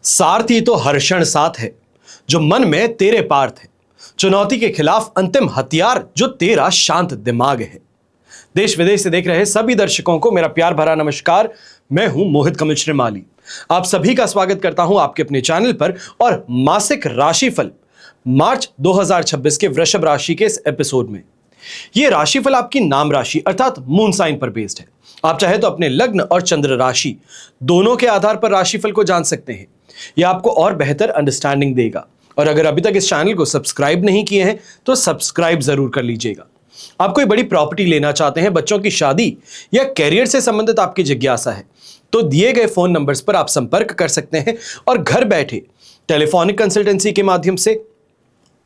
सारथी तो हर क्षण साथ है, जो मन में तेरे पार्थ है। चुनौती के खिलाफ अंतिम हथियार, जो तेरा शांत दिमाग है। देश विदेश से देख रहे सभी दर्शकों को मेरा प्यार भरा नमस्कार। मैं हूं मोहित कमल श्रीमाली। आप सभी का स्वागत करता हूं आपके अपने चैनल पर और मासिक राशिफल मार्च 2026 के वृषभ राशि के इस एपिसोड में। यह राशिफल आपकी नाम राशि अर्थात मून साइन पर बेस्ड है। आप चाहे तो अपने लग्न और चंद्र राशि दोनों के आधार पर राशिफल को जान सकते हैं। यह आपको और बेहतर अंडरस्टैंडिंग देगा। और अगर अभी तक इस चैनल को सब्सक्राइब नहीं किए हैं तो सब्सक्राइब जरूर कर लीजिएगा। आप कोई बड़ी प्रॉपर्टी लेना चाहते हैं, बच्चों की शादी या कैरियर से संबंधित आपकी जिज्ञासा है, तो दिए गए फोन नंबर्स पर आप संपर्क कर सकते हैं और घर बैठे टेलीफोनिक कंसल्टेंसी के माध्यम से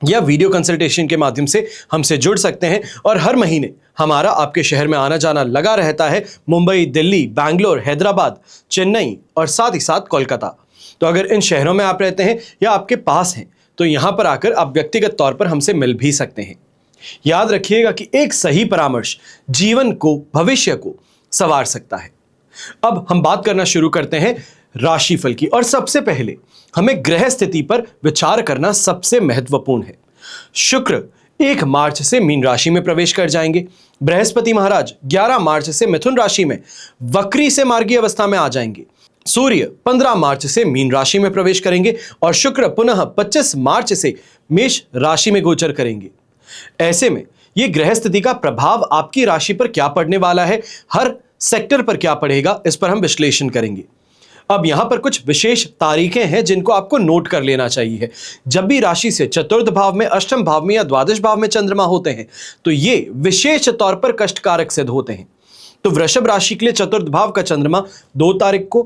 या वीडियो कंसल्टेशन के माध्यम से हमसे जुड़ सकते हैं। और हर महीने हमारा आपके शहर में आना जाना लगा रहता है। मुंबई, दिल्ली, बैंगलोर, हैदराबाद, चेन्नई और साथ ही साथ कोलकाता। तो अगर इन शहरों में आप रहते हैं या आपके पास हैं तो यहां पर आकर आप व्यक्तिगत तौर पर हमसे मिल भी सकते हैं। याद रखिएगा कि एक सही परामर्श जीवन को, भविष्य को संवार सकता है। अब हम बात करना शुरू करते हैं राशिफल की। और सबसे पहले हमें ग्रह स्थिति पर विचार करना सबसे महत्वपूर्ण है। शुक्र 1 मार्च से मीन राशि में प्रवेश कर जाएंगे। बृहस्पति महाराज 11 मार्च से मिथुन राशि में वक्री से मार्गी अवस्था में आ जाएंगे। सूर्य 15 मार्च से मीन राशि में प्रवेश करेंगे और शुक्र पुनः 25 मार्च से मेष राशि में गोचर करेंगे। ऐसे में यह ग्रह स्थिति का प्रभाव आपकी राशि पर क्या पड़ने वाला है, हर सेक्टर पर क्या पड़ेगा, इस पर हम विश्लेषण करेंगे। अब यहां पर कुछ विशेष तारीखें हैं जिनको आपको नोट कर लेना चाहिए। जब भी राशि से चतुर्थ भाव में, अष्टम भाव में या द्वादश भाव में चंद्रमा होते हैं तो ये विशेष तौर पर कष्टकारक सिद्ध होते हैं। तो वृषभ राशि के लिए चतुर्थ भाव का चंद्रमा 2 तारीख को,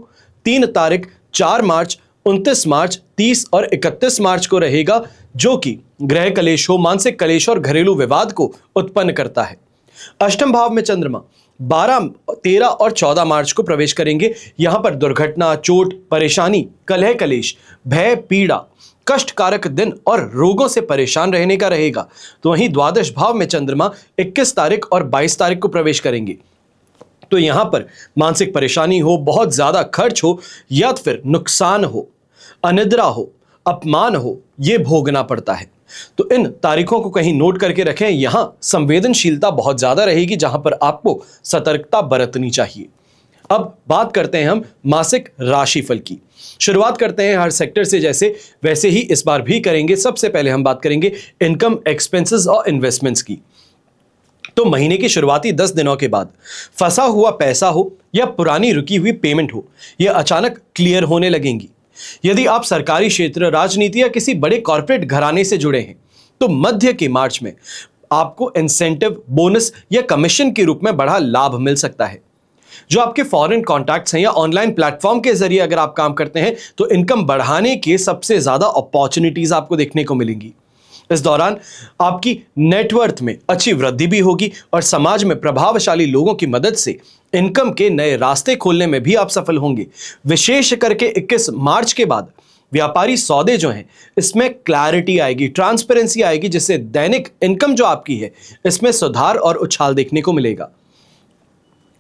3 तारीख, 4 मार्च, 29 मार्च, 30 और 31 मार्च को रहेगा, जो कि ग्रह कलेश हो, मानसिक कलेश और घरेलू विवाद को उत्पन्न करता है। अष्टम भाव में चंद्रमा 12, 13 और 14 मार्च को प्रवेश करेंगे। यहां पर दुर्घटना, चोट, परेशानी, कलह कलेश, भय, पीड़ा, कष्टकारक दिन और रोगों से परेशान रहने का रहेगा। तो वहीं द्वादश भाव में चंद्रमा 21 तारीख और 22 तारीख को प्रवेश करेंगे। तो यहां पर मानसिक परेशानी हो, बहुत ज्यादा खर्च हो या फिर नुकसान हो, अनिद्रा हो, अपमान हो, यह भोगना पड़ता है। तो इन तारीखों को कहीं नोट करके रखें। यहां संवेदनशीलता बहुत ज्यादा रहेगी, जहां पर आपको सतर्कता बरतनी चाहिए। अब बात करते हैं हम मासिक राशिफल की। शुरुआत करते हैं हर सेक्टर से, जैसे वैसे ही इस बार भी करेंगे। सबसे पहले हम बात करेंगे इनकम, एक्सपेंसेस और इन्वेस्टमेंट्स की। तो महीने की शुरुआती 10 दिनों के बाद फंसा हुआ पैसा हो या पुरानी रुकी हुई पेमेंट हो, यह अचानक क्लियर होने लगेंगी। यदि आप सरकारी क्षेत्र, राजनीति या किसी बड़े कॉर्पोरेट घराने से जुड़े हैं तो मध्य के मार्च में आपको इंसेंटिव, बोनस या कमीशन के रूप में बड़ा लाभ मिल सकता है। जो आपके फॉरेन कॉन्टैक्ट्स हैं या ऑनलाइन प्लेटफॉर्म के जरिए अगर आप काम करते हैं तो इनकम बढ़ाने के सबसे ज्यादा अपॉर्चुनिटीज आपको देखने को मिलेंगी। इस दौरान आपकी नेटवर्थ में अच्छी वृद्धि भी होगी और समाज में प्रभावशाली लोगों की मदद से इनकम के नए रास्ते खोलने में भी आप सफल होंगे। विशेष करके 21 मार्च के बाद व्यापारी सौदे जो हैं, इसमें क्लैरिटी आएगी, ट्रांसपेरेंसी आएगी, जिससे दैनिक इनकम जो आपकी है इसमें सुधार और उछाल देखने को मिलेगा।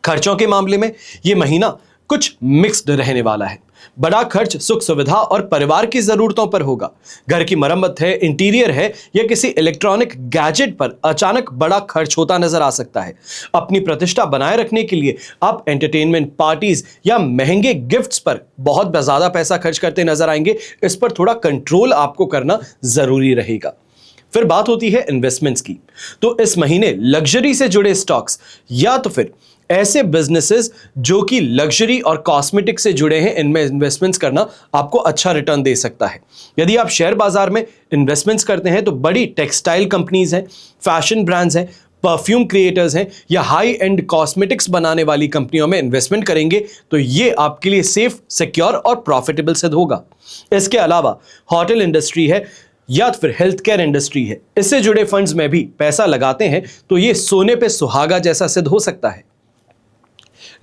खर्चों के मामले में यह महीना कुछ मिक्स्ड रहने वाला है। बड़ा खर्च सुख सुविधा और परिवार की जरूरतों पर होगा। घर की मरम्मत है, इंटीरियर है या किसी इलेक्ट्रॉनिक गैजेट पर अचानक बड़ा खर्च होता नजर आ सकता है। अपनी प्रतिष्ठा बनाए रखने के लिए आप एंटरटेनमेंट, पार्टीज या महंगे गिफ्ट्स पर बहुत ज्यादा पैसा खर्च करते नजर आएंगे। इस पर थोड़ा कंट्रोल आपको करना जरूरी रहेगा। फिर बात होती है इन्वेस्टमेंट्स की। तो इस महीने लग्जरी से जुड़े स्टॉक्स या तो फिर ऐसे बिजनेसेस जो कि लग्जरी और कॉस्मेटिक से जुड़े हैं, इनमें इन्वेस्टमेंट्स करना आपको अच्छा रिटर्न दे सकता है। यदि आप शेयर बाजार में इन्वेस्टमेंट्स करते हैं तो बड़ी टेक्सटाइल कंपनीज हैं, फैशन ब्रांड्स हैं, परफ्यूम क्रिएटर्स हैं या हाई एंड कॉस्मेटिक्स बनाने वाली कंपनियों में इन्वेस्टमेंट करेंगे तो ये आपके लिए सेफ, सिक्योर और प्रॉफिटेबल सिद्ध होगा। इसके अलावा होटल इंडस्ट्री है या फिर हेल्थ केयर इंडस्ट्री है, इससे जुड़े फंड्स में भी पैसा लगाते हैं तो ये सोने पे सुहागा जैसा सिद्ध हो सकता है।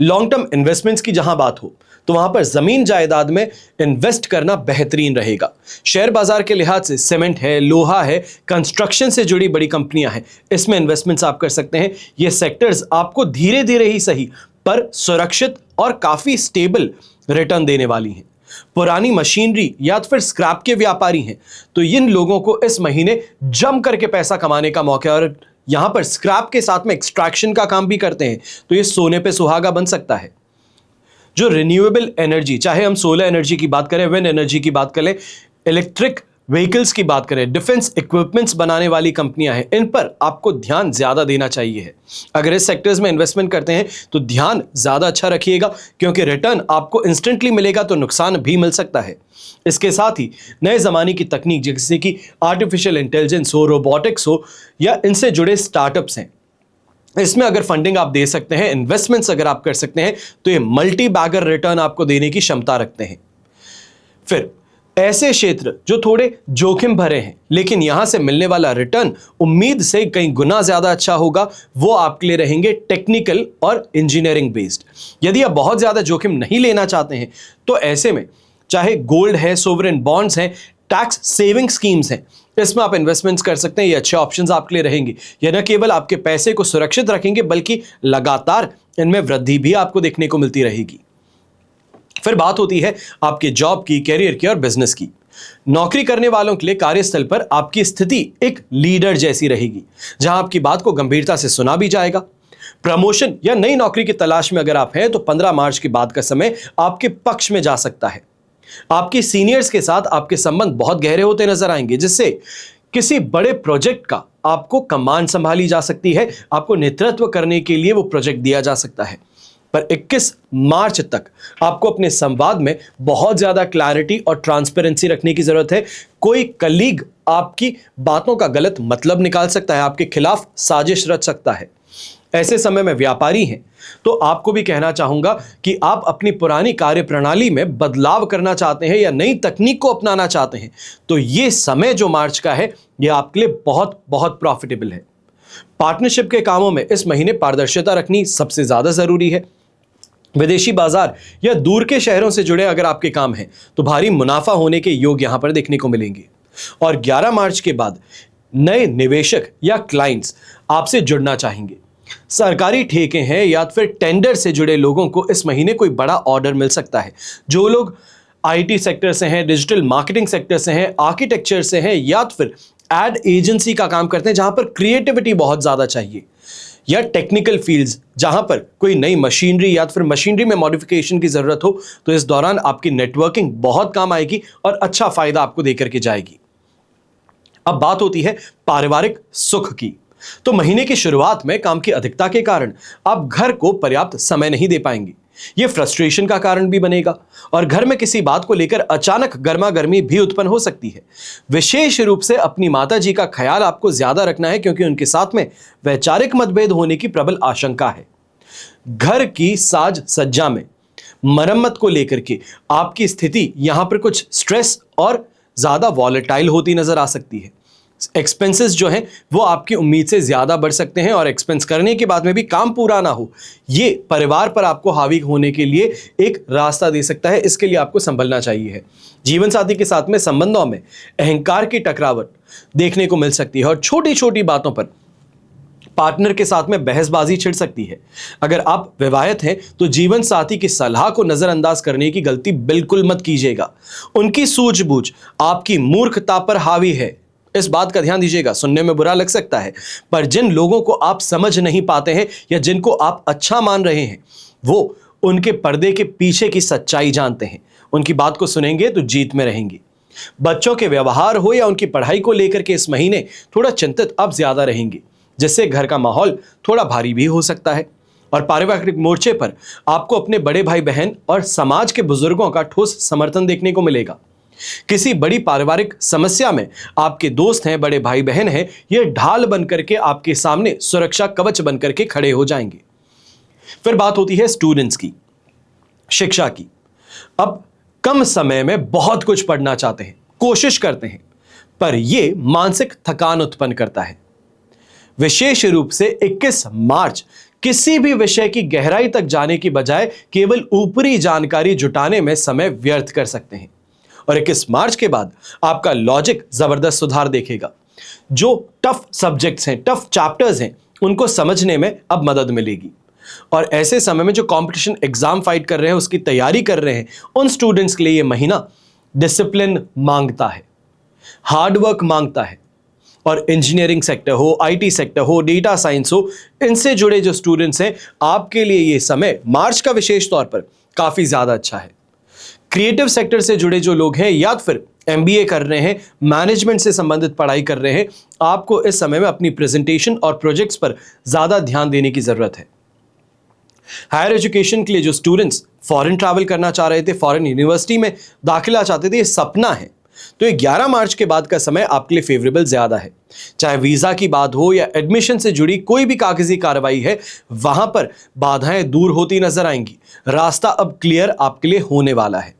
लॉन्ग टर्म इन्वेस्टमेंट्स की जहां बात हो तो वहां पर जमीन जायदाद में इन्वेस्ट करना बेहतरीन रहेगा। शेयर बाजार के लिहाज से सीमेंट है, लोहा है, कंस्ट्रक्शन से जुड़ी बड़ी कंपनियां हैं, इसमें इन्वेस्टमेंट्स आप कर सकते हैं। ये सेक्टर्स आपको धीरे धीरे ही सही पर सुरक्षित और काफी स्टेबल रिटर्न देने वाली हैं। पुरानी मशीनरी या तो फिर स्क्रैप के व्यापारी हैं, तो इन लोगों को इस महीने जम करके पैसा कमाने का मौका है। और यहां पर स्क्रैप के साथ में एक्सट्रैक्शन का काम भी करते हैं, तो ये सोने पे सुहागा बन सकता है। जो रिन्यूएबल एनर्जी, चाहे हम सोलर एनर्जी की बात करें, विंड एनर्जी की बात करें, इलेक्ट्रिक व्हीकल्स की बात करें, डिफेंस इक्विपमेंट्स बनाने वाली कंपनियां हैं, इन पर आपको ध्यान ज्यादा देना चाहिए है। अगर इस सेक्टर्स में इन्वेस्टमेंट करते हैं तो ध्यान ज्यादा अच्छा रखिएगा, क्योंकि रिटर्न आपको इंस्टेंटली मिलेगा तो नुकसान भी मिल सकता है। इसके साथ ही नए जमाने की तकनीक जैसे कि आर्टिफिशियल इंटेलिजेंस हो, रोबोटिक्स हो, या इनसे जुड़े स्टार्टअप्स हैं, इसमें अगर फंडिंग आप दे सकते हैं, इन्वेस्टमेंट्स अगर आप कर सकते हैं, तो ये मल्टी बैगर रिटर्न आपको देने की क्षमता रखते हैं। फिर ऐसे क्षेत्र जो थोड़े जोखिम भरे हैं, लेकिन यहां से मिलने वाला रिटर्न उम्मीद से कई गुना ज्यादा अच्छा होगा, वो आपके लिए रहेंगे टेक्निकल और इंजीनियरिंग बेस्ड। यदि आप बहुत ज्यादा जोखिम नहीं लेना चाहते हैं, तो ऐसे में चाहे गोल्ड है, सोवरेन बॉन्ड्स हैं, टैक्स सेविंग स्कीम्स हैं, इसमें आप इन्वेस्टमेंट्स कर सकते हैं। ये अच्छे ऑप्शंस आपके लिए रहेंगे। ये न केवल आपके पैसे को सुरक्षित रखेंगे, बल्कि लगातार इनमें वृद्धि भी आपको देखने को मिलती रहेगी। फिर बात होती है आपके जॉब की, कैरियर की और बिजनेस की। नौकरी करने वालों के लिए कार्यस्थल पर आपकी स्थिति एक लीडर जैसी रहेगी, जहां आपकी बात को गंभीरता से सुना भी जाएगा। प्रमोशन या नई नौकरी की तलाश में अगर आप हैं, तो 15 मार्च के बाद का समय आपके पक्ष में जा सकता है। आपके सीनियर्स के साथ आपके संबंध बहुत गहरे होते नजर आएंगे, जिससे किसी बड़े प्रोजेक्ट का आपको कमान संभाली जा सकती है, आपको नेतृत्व करने के लिए वो प्रोजेक्ट दिया जा सकता है। पर 21 मार्च तक आपको अपने संवाद में बहुत ज्यादा क्लैरिटी और ट्रांसपेरेंसी रखने की जरूरत है। कोई कलीग आपकी बातों का गलत मतलब निकाल सकता है, आपके खिलाफ साजिश रच सकता है। ऐसे समय में व्यापारी हैं, तो आपको भी कहना चाहूंगा कि आप अपनी पुरानी कार्य प्रणाली में बदलाव करना चाहते हैं या नई तकनीक को अपनाना चाहते हैं, तो ये समय जो मार्च का है, ये आपके लिए बहुत बहुत प्रॉफिटेबल है। पार्टनरशिप के कामों में इस महीने पारदर्शिता रखनी सबसे ज्यादा जरूरी है। विदेशी बाजार या दूर के शहरों से जुड़े अगर आपके काम हैं, तो भारी मुनाफा होने के योग यहां पर देखने को मिलेंगे। और 11 मार्च के बाद नए निवेशक या क्लाइंट्स आपसे जुड़ना चाहेंगे। सरकारी ठेके हैं या फिर टेंडर से जुड़े लोगों को इस महीने कोई बड़ा ऑर्डर मिल सकता है। जो लोग आईटी सेक्टर से हैं, डिजिटल मार्केटिंग सेक्टर से हैं, आर्किटेक्चर से हैं, या फिर एड एजेंसी का काम करते हैं जहां पर क्रिएटिविटी बहुत ज्यादा चाहिए, या टेक्निकल फील्ड्स जहां पर कोई नई मशीनरी या फिर मशीनरी में मॉडिफिकेशन की जरूरत हो, तो इस दौरान आपकी नेटवर्किंग बहुत काम आएगी और अच्छा फायदा आपको देकर के जाएगी। अब बात होती है पारिवारिक सुख की। तो महीने की शुरुआत में काम की अधिकता के कारण आप घर को पर्याप्त समय नहीं दे पाएंगे। यह फ्रस्ट्रेशन का कारण भी बनेगा और घर में किसी बात को लेकर अचानक गर्मा गर्मी भी उत्पन्न हो सकती है। विशेष रूप से अपनी माता जी का ख्याल आपको ज्यादा रखना है, क्योंकि उनके साथ में वैचारिक मतभेद होने की प्रबल आशंका है। घर की साज सज्जा में मरम्मत को लेकर के आपकी स्थिति यहां पर कुछ स्ट्रेस और ज्यादा वॉलेटाइल होती नजर आ सकती है। एक्सपेंसेस जो हैं वो आपकी उम्मीद से ज्यादा बढ़ सकते हैं, और एक्सपेंस करने के बाद में भी काम पूरा ना हो, ये परिवार पर आपको हावी होने के लिए एक रास्ता दे सकता है। इसके लिए आपको संभलना चाहिए है। जीवन साथी के साथ में संबंधों में अहंकार की टकरावट देखने को मिल सकती है, और छोटी छोटी बातों पर पार्टनर के साथ में बहसबाजी छिड़ सकती है। अगर आप विवाहित हैं, तो जीवन साथी की सलाह को नजरअंदाज करने की गलती बिल्कुल मत कीजिएगा। उनकी सूझबूझ आपकी मूर्खता पर हावी है, इस बात का ध्यान दीजिएगा। सुनने में बुरा लग सकता है, पर जिन लोगों को आप समझ नहीं पाते हैं या जिनको आप अच्छा मान रहे हैं, वो उनके पर्दे के पीछे की सच्चाई जानते हैं। उनकी बात को सुनेंगे तो जीत में रहेंगे। बच्चों के व्यवहार हो या उनकी पढ़ाई को लेकर के इस महीने थोड़ा चिंतित आप ज्यादा रहेंगे, जिससे घर का माहौल थोड़ा भारी भी हो सकता है। और पारिवारिक मोर्चे पर आपको अपने बड़े भाई बहन और समाज के बुजुर्गों का ठोस समर्थन देखने को मिलेगा। किसी बड़ी पारिवारिक समस्या में आपके दोस्त हैं, बड़े भाई बहन हैं, ये ढाल बनकर के आपके सामने सुरक्षा कवच बनकर के खड़े हो जाएंगे। फिर बात होती है स्टूडेंट्स की, शिक्षा की। अब कम समय में बहुत कुछ पढ़ना चाहते हैं, कोशिश करते हैं, पर यह मानसिक थकान उत्पन्न करता है। विशेष रूप से 21 मार्च किसी भी विषय की गहराई तक जाने की बजाय केवल ऊपरी जानकारी जुटाने में समय व्यर्थ कर सकते हैं। और 21 मार्च के बाद आपका लॉजिक जबरदस्त सुधार देखेगा। जो टफ सब्जेक्ट्स हैं, टफ चैप्टर्स हैं, उनको समझने में अब मदद मिलेगी। और ऐसे समय में जो कंपटीशन एग्जाम फाइट कर रहे हैं, उसकी तैयारी कर रहे हैं, उन स्टूडेंट्स के लिए ये महीना डिसिप्लिन मांगता है, हार्डवर्क मांगता है। और इंजीनियरिंग सेक्टर हो, आईटी सेक्टर हो, डेटा साइंस हो, इनसे जुड़े जो स्टूडेंट्स हैं, आपके लिए ये समय मार्च का विशेष तौर पर काफी ज्यादा अच्छा है। क्रिएटिव सेक्टर से जुड़े जो लोग हैं या फिर एमबीए कर रहे हैं, मैनेजमेंट से संबंधित पढ़ाई कर रहे हैं, आपको इस समय में अपनी प्रेजेंटेशन और प्रोजेक्ट्स पर ज्यादा ध्यान देने की जरूरत है। हायर एजुकेशन के लिए जो स्टूडेंट्स फॉरेन ट्रैवल करना चाह रहे थे, फॉरेन यूनिवर्सिटी में दाखिला चाहते थे, ये सपना है, तो ये 11 मार्च के बाद का समय आपके लिए फेवरेबल ज्यादा है। चाहे वीजा की बात हो या एडमिशन से जुड़ी कोई भी कागजी कार्रवाई है, वहां पर बाधाएं दूर होती नजर आएंगी। रास्ता अब क्लियर आपके लिए होने वाला है।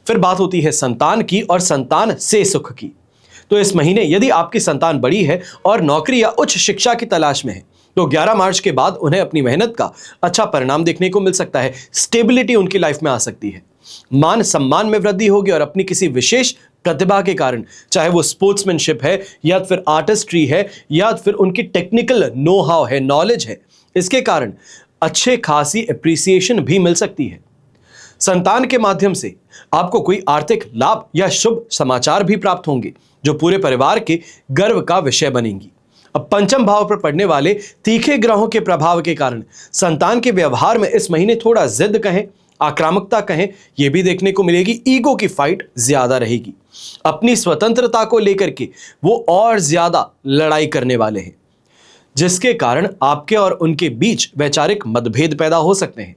फिर बात होती है संतान की और संतान से सुख की। तो इस महीने यदि आपकी संतान बड़ी है और नौकरी या उच्च शिक्षा की तलाश में है, तो 11 मार्च के बाद उन्हें अपनी मेहनत का अच्छा परिणाम देखने को मिल सकता है। स्टेबिलिटी उनकी लाइफ में आ सकती है, मान सम्मान में वृद्धि होगी और अपनी किसी विशेष प्रतिभा के कारण, चाहे वो स्पोर्ट्समैनशिप है या फिर आर्टिस्ट्री है या फिर उनकी टेक्निकल नो हाउ है, नॉलेज है, इसके कारण अच्छे खासी एप्रिसिएशन भी मिल सकती है। संतान के माध्यम से आपको कोई आर्थिक लाभ या शुभ समाचार भी प्राप्त होंगे, जो पूरे परिवार के गर्व का विषय बनेंगी। अब पंचम भाव पर पड़ने वाले तीखे ग्रहों के प्रभाव के कारण संतान के व्यवहार में इस महीने थोड़ा जिद कहें, आक्रामकता कहें, यह भी देखने को मिलेगी। ईगो की फाइट ज्यादा रहेगी। अपनी स्वतंत्रता को लेकर के वो और ज्यादा लड़ाई करने वाले हैं, जिसके कारण आपके और उनके बीच वैचारिक मतभेद पैदा हो सकते हैं।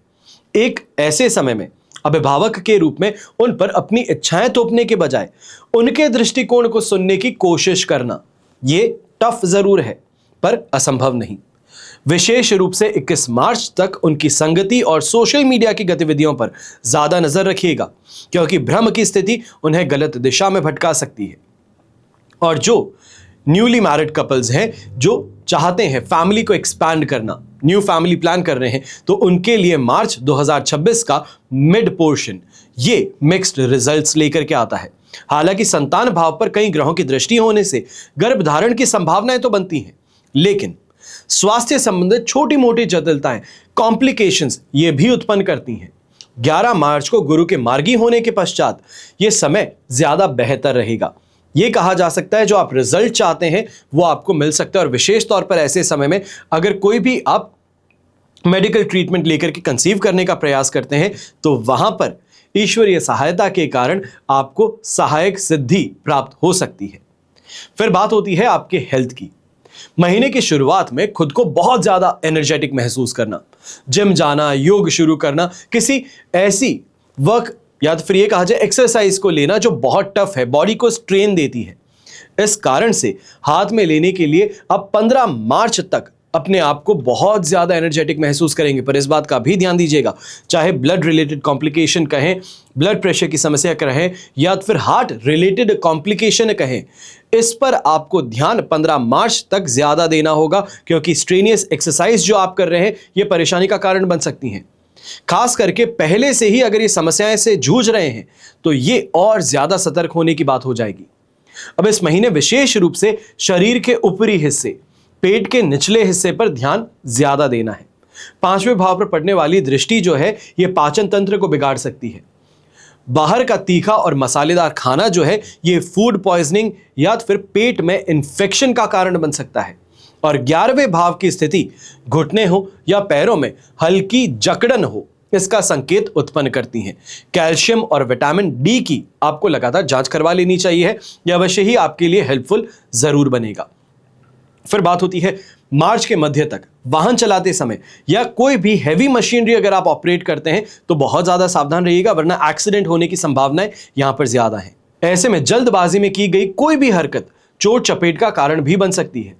एक ऐसे समय में अभिभावक के रूप में उन पर अपनी इच्छाएं थोपने के बजाय उनके दृष्टिकोण को सुनने की कोशिश करना, ये टफ जरूर है पर असंभव नहीं। विशेष रूप से 21 मार्च तक उनकी संगति और सोशल मीडिया की गतिविधियों पर ज्यादा नजर रखिएगा, क्योंकि भ्रम की स्थिति उन्हें गलत दिशा में भटका सकती है। और जो न्यूली मैरिड कपल्स हैं, जो चाहते हैं फैमिली को एक्सपैंड करना, न्यू फैमिली प्लान कर रहे हैं, तो उनके लिए मार्च 2026 का मिड पोर्शन ये मिक्स्ड रिजल्ट्स लेकर के आता है। हालांकि संतान भाव पर कई ग्रहों की दृष्टि होने से गर्भधारण की संभावनाएं तो बनती हैं, लेकिन स्वास्थ्य संबंधित छोटी मोटी जटिलताएं, कॉम्प्लिकेशंस ये भी उत्पन्न करती हैं। 11 मार्च को गुरु के मार्गी होने के पश्चात यह समय ज्यादा बेहतर रहेगा। यह कहा जा सकता है जो आप रिजल्ट चाहते हैं वो आपको मिल सकता है। और विशेष तौर पर ऐसे समय में अगर कोई भी आप मेडिकल ट्रीटमेंट लेकर के कंसीव करने का प्रयास करते हैं, तो वहां पर ईश्वरीय सहायता के कारण आपको सहायक सिद्धि प्राप्त हो सकती है। फिर बात होती है आपके हेल्थ की। महीने की शुरुआत में खुद को बहुत ज्यादा एनर्जेटिक महसूस करना, जिम जाना, योग शुरू करना, किसी ऐसी वर्क या तो फिर ये कहा जाए एक्सरसाइज को लेना जो बहुत टफ है, बॉडी को स्ट्रेन देती है, इस कारण से हाथ में लेने के लिए आप 15 मार्च तक अपने आप को बहुत ज्यादा एनर्जेटिक महसूस करेंगे। पर इस बात का भी ध्यान दीजिएगा, चाहे ब्लड रिलेटेड कॉम्प्लिकेशन कहें, ब्लड प्रेशर की समस्या कहें या फिर हार्ट रिलेटेड कॉम्प्लिकेशन कहें, इस पर आपको ध्यान 15 मार्च तक ज्यादा देना होगा, क्योंकि स्ट्रेनियस एक्सरसाइज जो आप कर रहे हैं ये परेशानी का कारण बन सकती हैं। खास करके पहले से ही अगर ये समस्याएं से जूझ रहे हैं, तो ये और ज्यादा सतर्क होने की बात हो जाएगी। अब इस महीने विशेष रूप से शरीर के ऊपरी हिस्से, पेट के निचले हिस्से पर ध्यान ज्यादा देना है। 5वें भाव पर पड़ने वाली दृष्टि जो है ये पाचन तंत्र को बिगाड़ सकती है। बाहर का तीखा और मसालेदार खाना जो है ये फूड पॉइजनिंग या फिर पेट में इंफेक्शन का कारण बन सकता है। और 11वें भाव की स्थिति घुटने हो या पैरों में हल्की जकड़न हो, इसका संकेत उत्पन्न करती हैं। कैल्शियम और विटामिन डी की आपको लगातार जांच करवा लेनी चाहिए, यह अवश्य ही आपके लिए हेल्पफुल जरूर बनेगा। फिर बात होती है मार्च के मध्य तक वाहन चलाते समय या कोई भी हैवी मशीनरी अगर आप ऑपरेट करते हैं तो बहुत ज्यादा सावधान रहिएगा, वरना एक्सीडेंट होने की संभावनाएं यहां पर ज्यादा हैं। ऐसे में जल्दबाजी में की गई कोई भी हरकत चोट चपेट का कारण भी बन सकती है।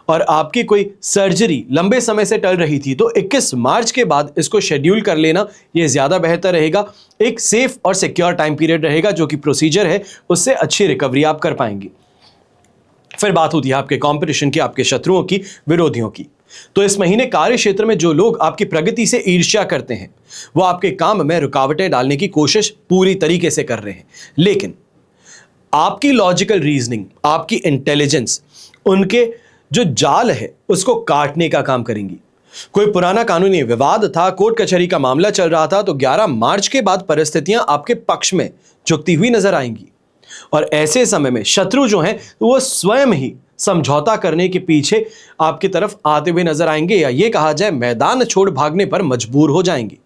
और आपकी कोई सर्जरी लंबे समय से टल रही थी तो 21 मार्च के बाद इसको शेड्यूल कर लेना यह ज्यादा बेहतर रहेगा। एक सेफ और सिक्योर टाइम पीरियड रहेगा, जो कि प्रोसीजर है उससे अच्छी रिकवरी आप कर पाएंगे। फिर बात होती है आपके कंपटीशन की, आपके शत्रुओं की, विरोधियों की। तो इस महीने कार्य क्षेत्र में जो लोग आपकी प्रगति से ईर्ष्या करते हैं वो आपके काम में रुकावटें डालने की कोशिश पूरी तरीके से कर रहे हैं, लेकिन आपकी लॉजिकल रीजनिंग, आपकी इंटेलिजेंस उनके जो जाल है उसको काटने का काम करेंगी। कोई पुराना कानूनी विवाद था, कोर्ट कचहरी का मामला चल रहा था, तो 11 मार्च के बाद परिस्थितियां आपके पक्ष में झुकती हुई नजर आएंगी। और ऐसे समय में शत्रु जो हैं वो स्वयं ही समझौता करने के पीछे आपकी तरफ आते हुए नजर आएंगे, या ये कहा जाए मैदान छोड़ भागने पर मजबूर हो जाएंगे।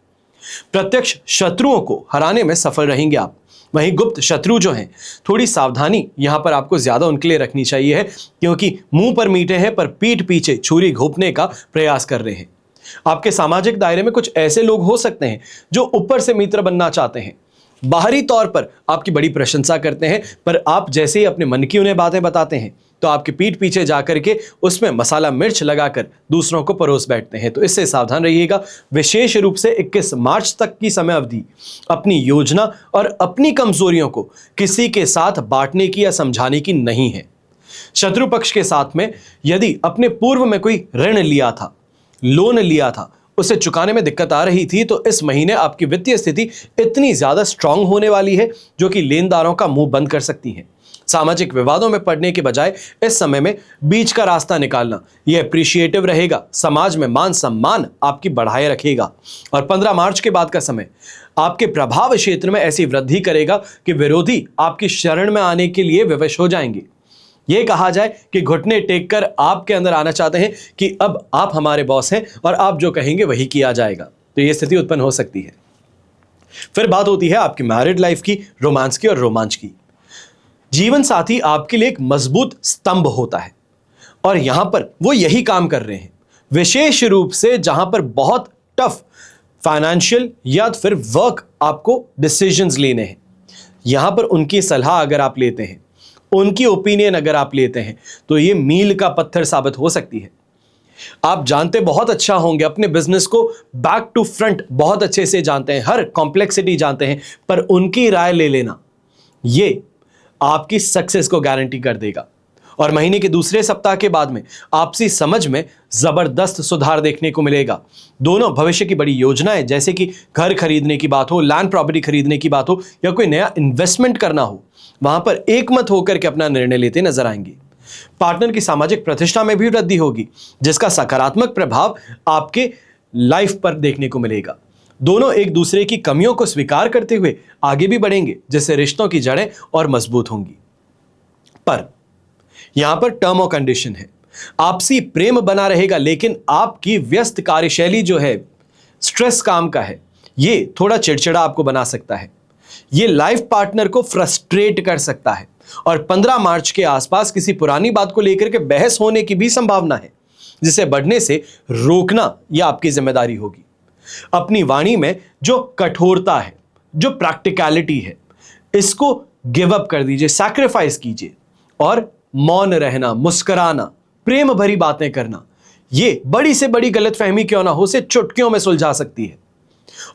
प्रत्यक्ष शत्रुओं को हराने में सफल रहेंगे आप। वहीं गुप्त शत्रु जो हैं, थोड़ी सावधानी यहां पर आपको ज्यादा उनके लिए रखनी चाहिए है, क्योंकि मुंह पर मीठे हैं पर पीठ पीछे छुरी घोंपने का प्रयास कर रहे हैं। आपके सामाजिक दायरे में कुछ ऐसे लोग हो सकते हैं जो ऊपर से मित्र बनना चाहते हैं, बाहरी तौर पर आपकी बड़ी प्रशंसा करते हैं, पर आप जैसे ही अपने मन की उन्हें बातें बताते हैं तो आपके पीठ पीछे जाकर के उसमें मसाला मिर्च लगाकर दूसरों को परोस बैठते हैं। तो इससे सावधान रहिएगा। विशेष रूप से 21 मार्च तक की समय अवधि अपनी योजना और अपनी कमजोरियों को किसी के साथ बांटने की या समझाने की नहीं है। शत्रु पक्ष के साथ में यदि अपने पूर्व में कोई ऋण लिया था, लोन लिया था, उसे चुकाने में दिक्कत आ रही थी, तो इस महीने आपकी वित्तीय स्थिति इतनी ज्यादा स्ट्रांग होने वाली है जो कि लेनदारों का मुंह बंद कर सकती है। सामाजिक विवादों में पड़ने के बजाय इस समय में बीच का रास्ता निकालना यह अप्रिशिएटिव रहेगा, समाज में मान सम्मान आपकी बढ़ाए रखेगा। और 15 मार्च के बाद का समय आपके प्रभाव क्षेत्र में ऐसी वृद्धि करेगा कि विरोधी आपकी शरण में आने के लिए विवश हो जाएंगे। यह कहा जाए कि घुटने टेक कर आपके अंदर आना चाहते हैं कि अब आप हमारे बॉस हैं और आप जो कहेंगे वही किया जाएगा। तो यह स्थिति उत्पन्न हो सकती है। फिर बात होती है आपकी मैरिड लाइफ की, रोमांस की और रोमांच की। जीवन साथी आपके लिए एक मजबूत स्तंभ होता है और यहां पर वो यही काम कर रहे हैं, विशेष रूप से जहां पर बहुत टफ फाइनेंशियल या फिर वर्क आपको डिसीजंस लेने हैं। यहां पर उनकी सलाह अगर आप लेते हैं, उनकी ओपिनियन अगर आप लेते हैं, तो ये मील का पत्थर साबित हो सकती है। आप जानते बहुत अच्छा होंगे, अपने बिजनेस को बैक टू फ्रंट बहुत अच्छे से जानते हैं, हर कॉम्प्लेक्सिटी जानते हैं, पर उनकी राय ले लेना ये आपकी सक्सेस को गारंटी कर देगा। और महीने के दूसरे सप्ताह के बाद में आपसी समझ में जबरदस्त सुधार देखने को मिलेगा। दोनों भविष्य की बड़ी योजनाएं, जैसे कि घर खरीदने की बात हो, लैंड प्रॉपर्टी खरीदने की बात हो, या कोई नया इन्वेस्टमेंट करना हो, वहां पर एकमत होकर के अपना निर्णय लेते नजर आएंगे। पार्टनर की सामाजिक प्रतिष्ठा में भी वृद्धि होगी, जिसका सकारात्मक प्रभाव आपके लाइफ पर देखने को मिलेगा। दोनों एक दूसरे की कमियों को स्वीकार करते हुए आगे भी बढ़ेंगे, जिससे रिश्तों की जड़ें और मजबूत होंगी। पर यहां पर टर्म और कंडीशन है, आपसी प्रेम बना रहेगा, लेकिन आपकी व्यस्त कार्यशैली जो है, स्ट्रेस काम का है, ये थोड़ा चिड़चिड़ा आपको बना सकता है। ये लाइफ पार्टनर को फ्रस्ट्रेट कर सकता है और 15 मार्च के आसपास किसी पुरानी बात को लेकर के बहस होने की भी संभावना है, जिसे बढ़ने से रोकना यह आपकी जिम्मेदारी होगी। अपनी वाणी में जो कठोरता है, जो प्रैक्टिकलिटी है, इसको गिव अप कर दीजिए, सैक्रिफाइस कीजिए और मौन रहना, मुस्कुराना, प्रेम भरी बातें करना, ये बड़ी से बड़ी गलतफहमी क्यों ना हो, से चुटकियों में सुलझा सकती है।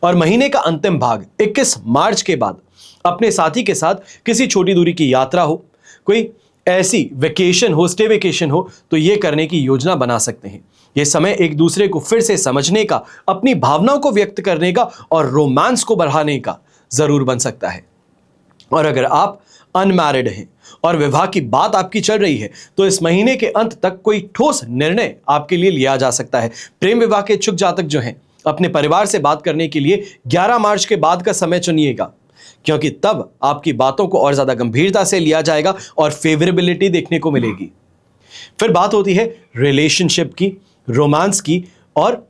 और महीने का अंतिम भाग 21 मार्च के बाद अपने साथी के साथ किसी छोटी दूरी की यात्रा हो, कोई ऐसी वेकेशन हो, स्टे वेकेशन हो, तो ये करने की योजना बना सकते हैं। यह समय एक दूसरे को फिर से समझने का, अपनी भावनाओं को व्यक्त करने का और रोमांस को बढ़ाने का जरूर बन सकता है। और अगर आप अनमैरिड हैं और विवाह की बात आपकी चल रही है, तो इस महीने के अंत तक कोई ठोस निर्णय आपके लिए लिया जा सकता है। प्रेम विवाह के इच्छुक जातक जो हैं, अपने परिवार से बात करने के लिए 11 मार्च के बाद का समय चुनिएगा, क्योंकि तब आपकी बातों को और ज्यादा गंभीरता से लिया जाएगा और फेवरेबिलिटी देखने को मिलेगी। फिर बात होती है रिलेशनशिप की, रोमांस की और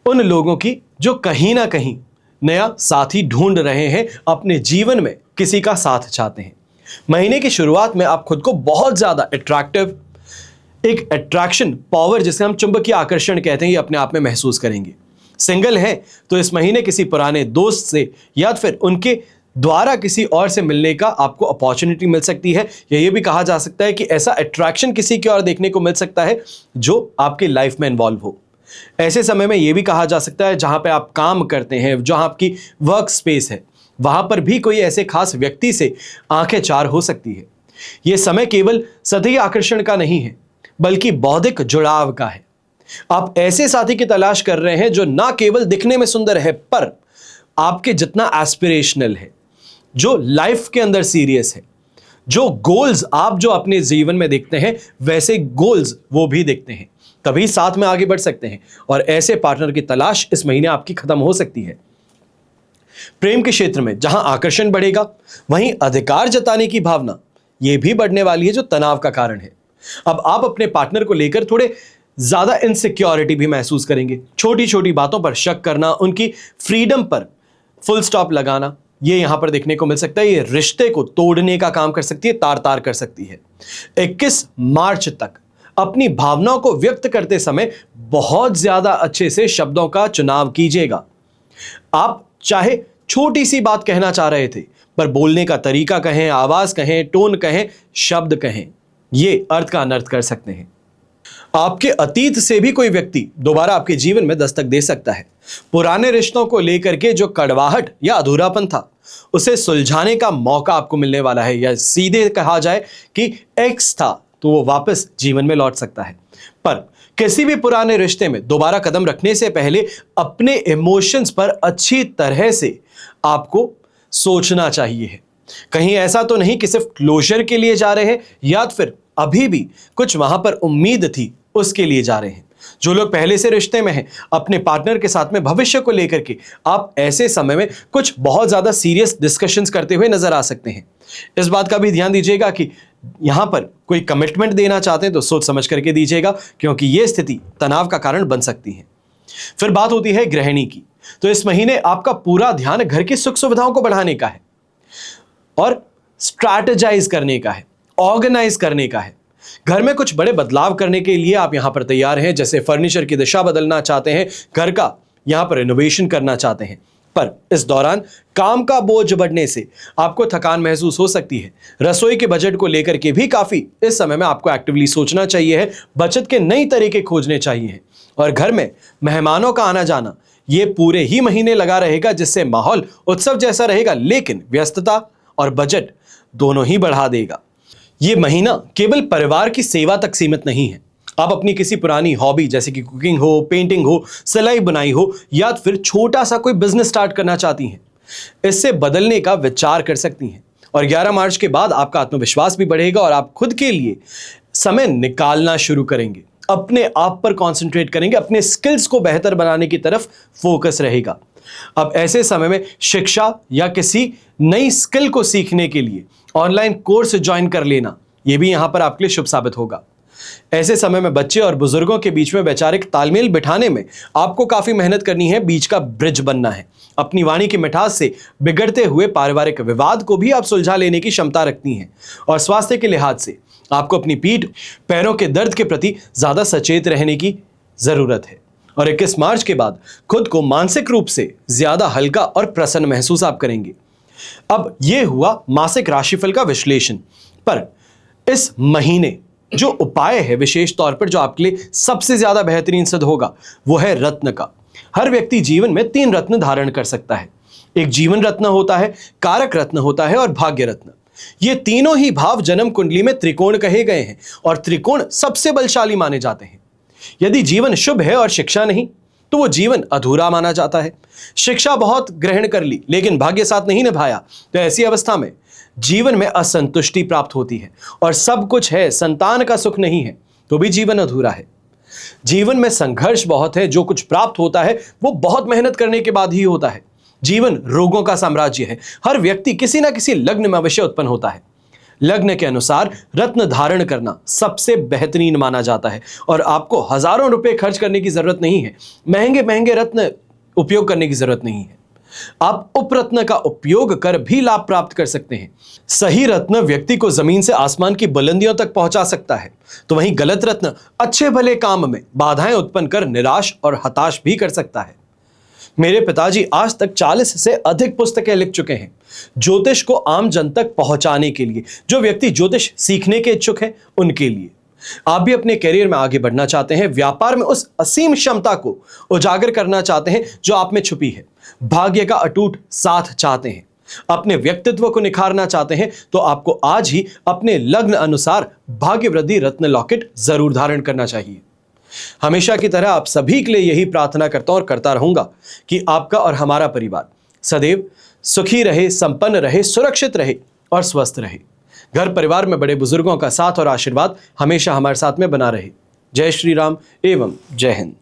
उन लोगों की जो कहीं ना कहीं नया साथी ढूंढ रहे हैं, अपने जीवन में किसी का साथ चाहते हैं। महीने की शुरुआत में आप खुद को बहुत ज्यादा अट्रैक्टिव, एक अट्रैक्शन पावर जिसे हम चुंबकीय आकर्षण कहते हैं, ये अपने आप में महसूस करेंगे। सिंगल है तो इस महीने किसी पुराने दोस्त से या फिर उनके द्वारा किसी और से मिलने का आपको अपॉर्चुनिटी मिल सकती है, या ये भी कहा जा सकता है कि ऐसा अट्रैक्शन किसी की और देखने को मिल सकता है जो आपकी लाइफ में इन्वॉल्व हो। ऐसे समय में यह भी कहा जा सकता है जहां पे आप काम करते हैं, जहां आपकी वर्क स्पेस है, वहां पर भी कोई ऐसे खास व्यक्ति से आंखें चार हो सकती है। यह समय केवल सतही आकर्षण का नहीं है, बल्कि बौद्धिक जुड़ाव का है। आप ऐसे साथी की तलाश कर रहे हैं जो ना केवल दिखने में सुंदर है, पर आपके जितना एस्पिरेशनल है, जो लाइफ के अंदर सीरियस है, जो गोल्स आप जो अपने जीवन में देखते हैं वैसे गोल्स वो भी देखते हैं। तभी साथ में आगे बढ़ सकते हैं और ऐसे पार्टनर की तलाश इस महीने आपकी खत्म हो सकती है। प्रेम के क्षेत्र में जहां आकर्षण बढ़ेगा, वहीं अधिकार जताने की भावना यह भी बढ़ने वाली है, जो तनाव का कारण है। अब आप अपने पार्टनर को लेकर थोड़े ज्यादा इनसिक्योरिटी भी महसूस करेंगे। छोटी छोटी बातों पर शक करना, उनकी फ्रीडम पर फुल स्टॉप लगाना, ये यहां पर देखने को मिल सकता है। ये रिश्ते को तोड़ने का काम कर सकती है, तार तार कर सकती है। 21 मार्च तक अपनी भावनाओं को व्यक्त करते समय बहुत ज्यादा अच्छे से शब्दों का चुनाव कीजिएगा। आप चाहे छोटी सी बात कहना चाह रहे थे, पर बोलने का तरीका कहें, आवाज कहें, टोन कहें, शब्द कहें, ये अर्थ का अनर्थ कर सकते हैं। आपके अतीत से भी कोई व्यक्ति दोबारा आपके जीवन में दस्तक दे सकता है। पुराने रिश्तों को लेकर के जो कड़वाहट या अधूरापन था, उसे सुलझाने का मौका आपको मिलने वाला है, या सीधे कहा जाए कि एक्स था तो वो वापस जीवन में लौट सकता है। पर किसी भी पुराने रिश्ते में दोबारा कदम रखने से पहले अपने इमोशंस पर अच्छी तरह से आपको सोचना चाहिए। कहीं ऐसा तो नहीं कि सिर्फ क्लोजर के लिए जा रहे हैं, या फिर अभी भी कुछ वहां पर उम्मीद थी उसके लिए जा रहे हैं। जो लोग पहले से रिश्ते में हैं, अपने पार्टनर के साथ में भविष्य को लेकर के आप ऐसे समय में कुछ बहुत ज्यादा सीरियस डिस्कशंस करते हुए नजर आ सकते हैं। इस बात का भी ध्यान दीजिएगा कि यहां पर कोई कमिटमेंट देना चाहते हैं तो सोच समझ करके दीजिएगा, क्योंकि यह स्थिति तनाव का कारण बन सकती है। फिर बात होती है गृहिणी की, तो इस महीने आपका पूरा ध्यान घर की सुख सुविधाओं को बढ़ाने का है और स्ट्रैटेजाइज करने का है, ऑर्गेनाइज करने का है। घर में कुछ बड़े बदलाव करने के लिए आप यहां पर तैयार हैं, जैसे फर्नीचर की दिशा बदलना चाहते हैं, घर का यहां पर रिनोवेशन करना चाहते हैं। पर इस दौरान काम का बोझ बढ़ने से आपको थकान महसूस हो सकती है। रसोई के बजट को लेकर के भी काफी इस समय में आपको एक्टिवली सोचना चाहिए है, बचत के नई तरीके खोजने चाहिए। और घर में मेहमानों का आना जाना ये पूरे ही महीने लगा रहेगा, जिससे माहौल उत्सव जैसा रहेगा, लेकिन व्यस्तता और बजट दोनों ही बढ़ा देगा। ये महीना केवल परिवार की सेवा तक सीमित नहीं है। आप अपनी किसी पुरानी हॉबी जैसे कि कुकिंग हो, पेंटिंग हो, सिलाई बुनाई हो, या फिर छोटा सा कोई बिजनेस स्टार्ट करना चाहती हैं, इससे बदलने का विचार कर सकती हैं। और 11 मार्च के बाद आपका आत्मविश्वास भी बढ़ेगा और आप खुद के लिए समय निकालना शुरू करेंगे, अपने आप पर कॉन्सेंट्रेट करेंगे, अपने स्किल्स को बेहतर बनाने की तरफ फोकस रहेगा। अब ऐसे समय में शिक्षा या किसी नई स्किल को सीखने के लिए ऑनलाइन कोर्स ज्वाइन कर लेना, यह भी यहां पर आपके लिए शुभ साबित होगा। ऐसे समय में बच्चे और बुजुर्गों के बीच में वैचारिक तालमेल बिठाने में आपको काफी मेहनत करनी है, बीच का ब्रिज बनना है। अपनी वाणी की मिठास से बिगड़ते हुए पारिवारिक विवाद को भी आप सुलझा लेने की क्षमता रखती हैं। और स्वास्थ्य के लिहाज से आपको अपनी पीठ, पैरों के दर्द के प्रति ज्यादा सचेत रहने की जरूरत है। और 21 मार्च के बाद खुद को मानसिक रूप से ज्यादा हल्का और प्रसन्न महसूस आप करेंगे। अब यह हुआ मासिक राशिफल का विश्लेषण। पर इस महीने जो उपाय है, विशेष तौर पर जो आपके लिए सबसे ज्यादा बेहतरीन सिद्ध होगा, वो है रत्न का। हर व्यक्ति जीवन में 3 रत्न धारण कर सकता है। एक जीवन रत्न होता है, कारक रत्न होता है और भाग्य रत्न। ये तीनों ही भाव जन्म कुंडली में त्रिकोण कहे गए हैं और त्रिकोण सबसे बलशाली माने जाते हैं। यदि जीवन शुभ है और शिक्षा नहीं, तो वो जीवन अधूरा माना जाता है। शिक्षा बहुत ग्रहण कर ली लेकिन भाग्य साथ नहीं निभाया, तो ऐसी अवस्था में जीवन में असंतुष्टि प्राप्त होती है। और सब कुछ है, संतान का सुख नहीं है, तो भी जीवन अधूरा है। जीवन में संघर्ष बहुत है, जो कुछ प्राप्त होता है वो बहुत मेहनत करने के बाद ही होता है। जीवन रोगों का साम्राज्य है। हर व्यक्ति किसी ना किसी लग्न में अवश्य उत्पन्न होता है। लग्न के अनुसार रत्न धारण करना सबसे बेहतरीन माना जाता है और आपको हजारों रुपए खर्च करने की जरूरत नहीं है, महंगे महंगे रत्न उपयोग करने की जरूरत नहीं है। आप उपरत्न का उपयोग कर भी लाभ प्राप्त कर सकते हैं। सही रत्न व्यक्ति को जमीन से आसमान की बुलंदियों तक पहुंचा सकता है, तो वहीं गलत रत्न अच्छे भले काम में बाधाएं उत्पन्न कर निराश और हताश भी कर सकता है। मेरे पिताजी आज तक 40 से अधिक पुस्तकें लिख चुके हैं ज्योतिष को आम जन तक पहुंचाने के लिए। जो व्यक्ति ज्योतिष सीखने के इच्छुक हैं उनके लिए। आप भी अपने करियर में आगे बढ़ना चाहते हैं, व्यापार में उस असीम क्षमता को उजागर करना चाहते हैं जो आप में छुपी है, भाग्य का अटूट साथ चाहते हैं, अपने व्यक्तित्व को निखारना चाहते हैं, तो आपको आज ही अपने लग्न अनुसार भाग्य वृद्धि रत्न लॉकेट जरूर धारण करना चाहिए। हमेशा की तरह आप सभी के लिए यही प्रार्थना करता हूं और करता रहूंगा कि आपका और हमारा परिवार सदैव सुखी रहे, संपन्न रहे, सुरक्षित रहे और स्वस्थ रहे। घर परिवार में बड़े बुजुर्गों का साथ और आशीर्वाद हमेशा हमारे साथ में बना रहे। जय श्री राम एवं जय हिंद।